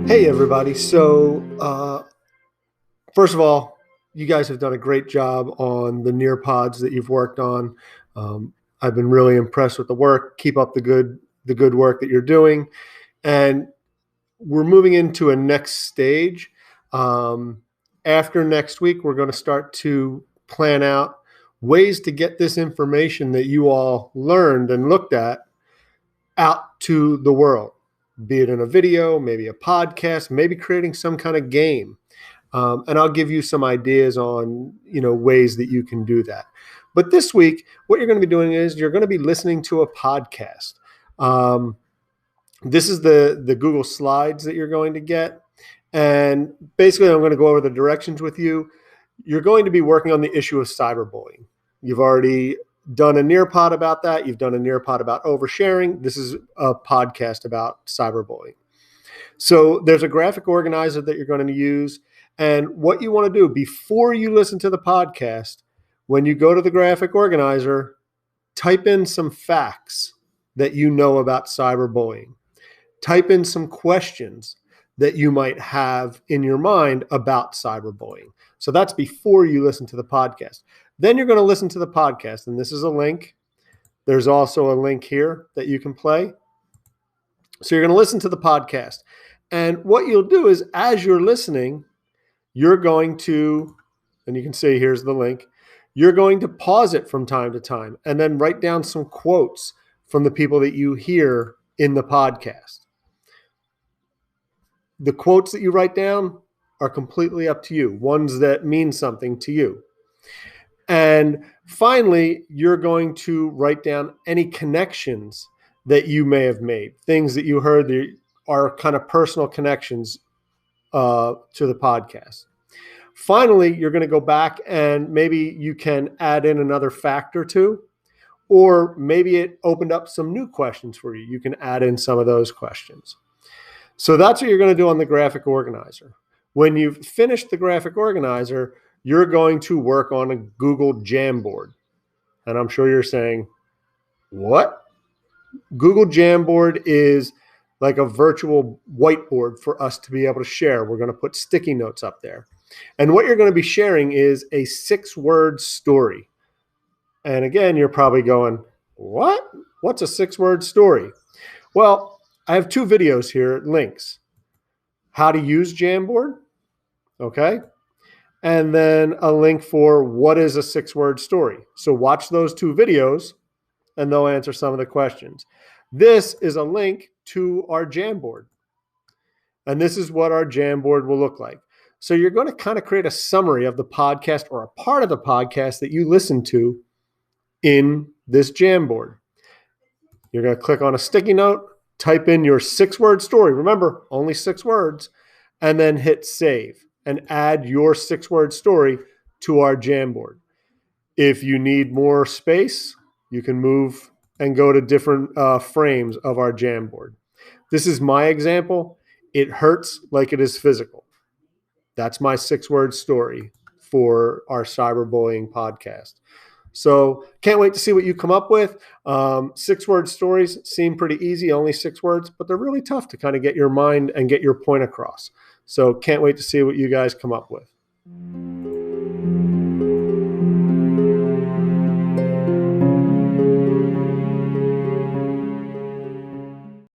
Hey, everybody. First of all, you guys have done a great job on the Nearpods that you've worked on. Um, I've been really impressed with the work. Keep up the good work that you're doing. And we're moving into a next stage. Um, After next week, we're going to start to plan out ways to get this information that you all learned and looked at out to the world, be it in a video, maybe a podcast, maybe creating some kind of game. And I'll give you some ideas on, ways that you can do that. But this week, what you're going to be doing is you're going to be listening to a podcast. Um, this is the Google Slides that you're going to get. And basically, I'm going to go over the directions with you. You're going to be working on the issue of cyberbullying. You've already done a Nearpod about that. You've done a Nearpod about oversharing. This is a podcast about cyberbullying. So there's a graphic organizer that you're going to use. And what you want to do before you listen to the podcast, when you go to the graphic organizer, type in some facts that you know about cyberbullying. Type in some questions that you might have in your mind about cyberbullying. So that's before you listen to the podcast. Then you're going to listen to the podcast, and this is a link. There's also a link here that you can play. So you're going to listen to the podcast. And what you'll do is, as you're listening, you're going to, and you can see here's the link, you're going to pause it from time to time and then write down some quotes from the people that you hear in the podcast. The quotes that you write down are completely up to you, ones that mean something to you. And finally, you're going to write down any connections that you may have made, things that you heard that are kind of personal connections to the podcast. Finally, you're going to go back and maybe you can add in another fact or two, or maybe it opened up some new questions for you. You can add in some of those questions. So that's what you're going to do on the graphic organizer. When you've finished the graphic organizer, you're going to work on a Google Jamboard. And I'm sure you're saying, what? Google Jamboard is like a virtual whiteboard for us to be able to share. We're going to put sticky notes up there. And what you're going to be sharing is a 6-word story. And again, you're probably going, what? What's a 6-word story? Well, I have 2 videos here, links. How to use Jamboard, okay? And then a link for what is a 6-word story. So watch those 2 videos and they'll answer some of the questions. This is a link to our Jamboard. And this is what our Jamboard will look like. So you're going to kind of create a summary of the podcast or a part of the podcast that you listen to in this Jamboard. You're going to click on a sticky note, type in your 6-word story. Remember, only 6 words, and then hit save and add your 6-word story to our Jamboard. If you need more space, you can move and go to different frames of our Jamboard. This is my example. It hurts like it is physical. That's my 6-word story for our cyberbullying podcast. So can't wait to see what you come up with. 6-word stories seem pretty easy, only 6 words, but they're really tough to kind of get your mind and get your point across. So can't wait to see what you guys come up with.